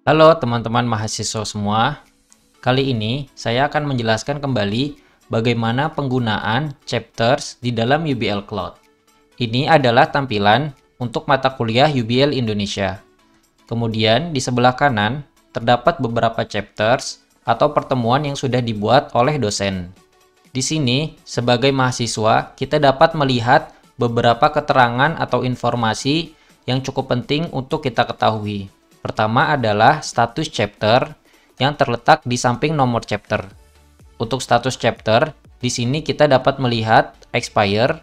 Halo teman-teman mahasiswa semua, kali ini saya akan menjelaskan kembali bagaimana penggunaan chapters di dalam UBL Cloud. Ini adalah tampilan untuk mata kuliah UBL Indonesia. Kemudian di sebelah kanan terdapat beberapa chapters atau pertemuan yang sudah dibuat oleh dosen. Di sini, sebagai mahasiswa, kita dapat melihat beberapa keterangan atau informasi yang cukup penting untuk kita ketahui. Pertama adalah status chapter yang terletak di samping nomor chapter. Untuk status chapter, di sini kita dapat melihat expire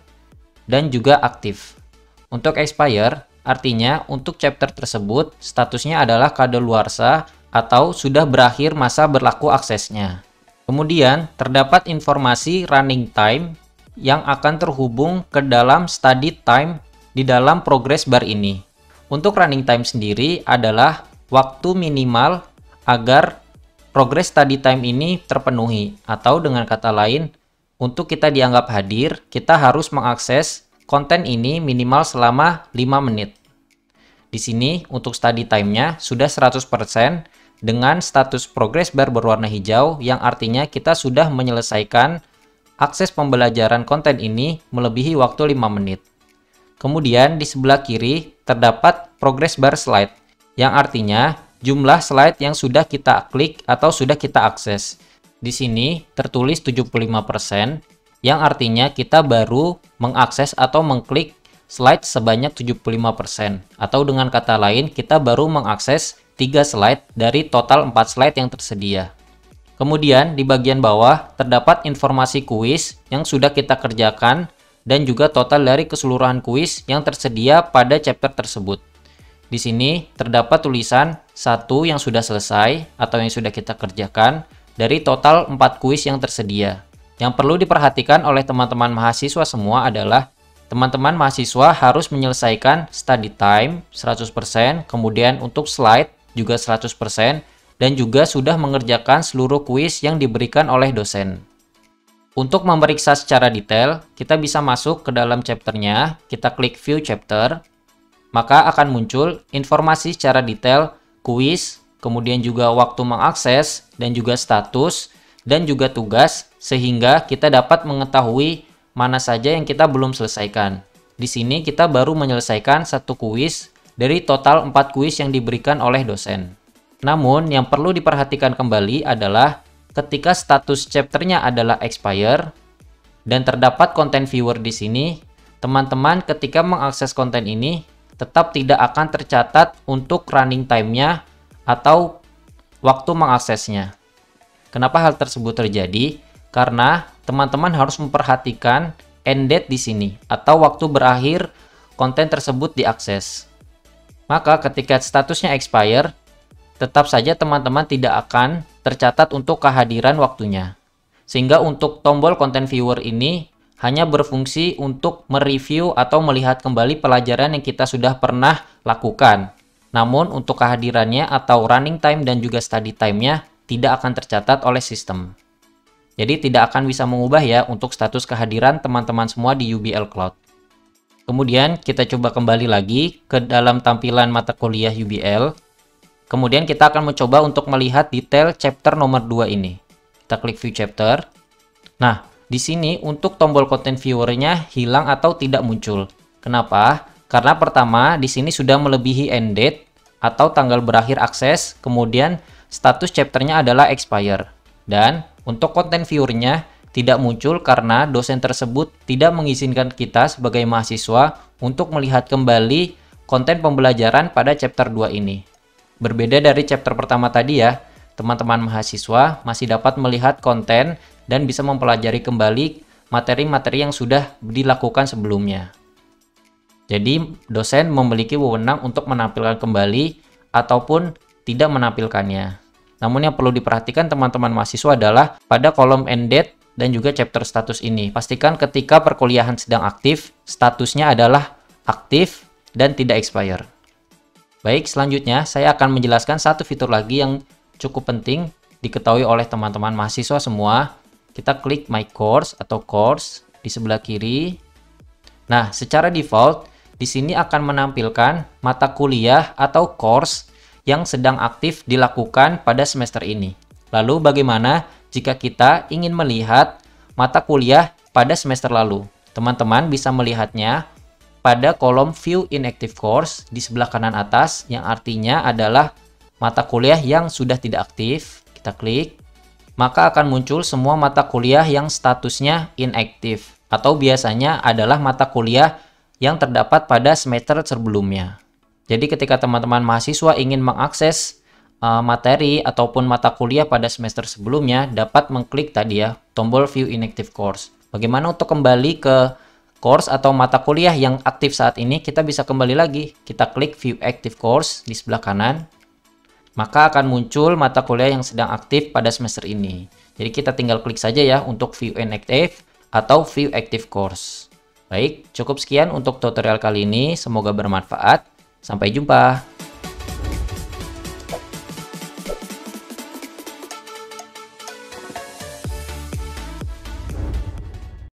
dan juga aktif. Untuk expire, artinya untuk chapter tersebut statusnya adalah kadaluarsa atau sudah berakhir masa berlaku aksesnya. Kemudian, terdapat informasi running time yang akan terhubung ke dalam study time di dalam progress bar ini. Untuk running time sendiri adalah waktu minimal agar progress study time ini terpenuhi, atau dengan kata lain, untuk kita dianggap hadir, kita harus mengakses konten ini minimal selama 5 menit. Di sini untuk study time-nya sudah 100% dengan status progress bar berwarna hijau, yang artinya kita sudah menyelesaikan akses pembelajaran konten ini melebihi waktu 5 menit. Kemudian di sebelah kiri terdapat progress bar slide, yang artinya jumlah slide yang sudah kita klik atau sudah kita akses. Di sini tertulis 75%, yang artinya kita baru mengakses atau mengklik slide sebanyak 75%. Atau dengan kata lain, kita baru mengakses 3 slide dari total 4 slide yang tersedia. Kemudian di bagian bawah terdapat informasi kuis yang sudah kita kerjakan dan juga total dari keseluruhan kuis yang tersedia pada chapter tersebut. Di sini terdapat tulisan 1 yang sudah selesai atau yang sudah kita kerjakan dari total 4 kuis yang tersedia. Yang perlu diperhatikan oleh teman-teman mahasiswa semua adalah teman-teman mahasiswa harus menyelesaikan study time 100%, kemudian untuk slide juga 100%, dan juga sudah mengerjakan seluruh kuis yang diberikan oleh dosen. Untuk memeriksa secara detail, kita bisa masuk ke dalam chapternya, kita klik View Chapter, maka akan muncul informasi secara detail kuis, kemudian juga waktu mengakses, dan juga status, dan juga tugas, sehingga kita dapat mengetahui mana saja yang kita belum selesaikan. Di sini kita baru menyelesaikan 1 kuis dari total 4 kuis yang diberikan oleh dosen. Namun, yang perlu diperhatikan kembali adalah ketika status chapternya adalah expire dan terdapat konten viewer di sini, teman-teman ketika mengakses konten ini tetap tidak akan tercatat untuk running time-nya atau waktu mengaksesnya. Kenapa hal tersebut terjadi? Karena teman-teman harus memperhatikan end date di sini atau waktu berakhir konten tersebut diakses. Maka ketika statusnya expire, tetap saja teman-teman tidak akan tercatat untuk kehadiran waktunya. Sehingga untuk tombol content viewer ini hanya berfungsi untuk mereview atau melihat kembali pelajaran yang kita sudah pernah lakukan. Namun untuk kehadirannya atau running time dan juga study time-nya tidak akan tercatat oleh sistem. Jadi tidak akan bisa mengubah ya untuk status kehadiran teman-teman semua di UBL Cloud. Kemudian kita coba kembali lagi ke dalam tampilan mata kuliah UBL. Kemudian kita akan mencoba untuk melihat detail chapter nomor 2 ini. Kita klik View Chapter. Nah, di sini untuk tombol content viewer-nya hilang atau tidak muncul. Kenapa? Karena pertama, di sini sudah melebihi end date atau tanggal berakhir akses, kemudian status chapter-nya adalah expire. Dan untuk content viewer-nya tidak muncul karena dosen tersebut tidak mengizinkan kita sebagai mahasiswa untuk melihat kembali konten pembelajaran pada chapter 2 ini. Berbeda dari chapter pertama tadi ya, teman-teman mahasiswa masih dapat melihat konten dan bisa mempelajari kembali materi-materi yang sudah dilakukan sebelumnya. Jadi, dosen memiliki wewenang untuk menampilkan kembali ataupun tidak menampilkannya. Namun yang perlu diperhatikan teman-teman mahasiswa adalah pada kolom end date dan juga chapter status ini. Pastikan ketika perkuliahan sedang aktif, statusnya adalah aktif dan tidak expire. Baik, selanjutnya saya akan menjelaskan satu fitur lagi yang cukup penting diketahui oleh teman-teman mahasiswa semua. Kita klik My Course atau Course di sebelah kiri. Nah, secara default di sini akan menampilkan mata kuliah atau course yang sedang aktif dilakukan pada semester ini. Lalu bagaimana jika kita ingin melihat mata kuliah pada semester lalu? Teman-teman bisa melihatnya pada kolom View Inactive Course di sebelah kanan atas, yang artinya adalah mata kuliah yang sudah tidak aktif. Kita klik, maka akan muncul semua mata kuliah yang statusnya inactive, atau biasanya adalah mata kuliah yang terdapat pada semester sebelumnya. Jadi ketika teman-teman mahasiswa ingin mengakses materi ataupun mata kuliah pada semester sebelumnya, dapat mengklik tadi ya, tombol View Inactive Course. Bagaimana untuk kembali ke course atau mata kuliah yang aktif saat ini? Kita bisa kembali lagi, kita klik View Active Course di sebelah kanan, maka akan muncul mata kuliah yang sedang aktif pada semester ini. Jadi kita tinggal klik saja ya untuk View Inactive atau View Active Course. Baik, cukup sekian untuk tutorial kali ini, semoga bermanfaat. Sampai jumpa.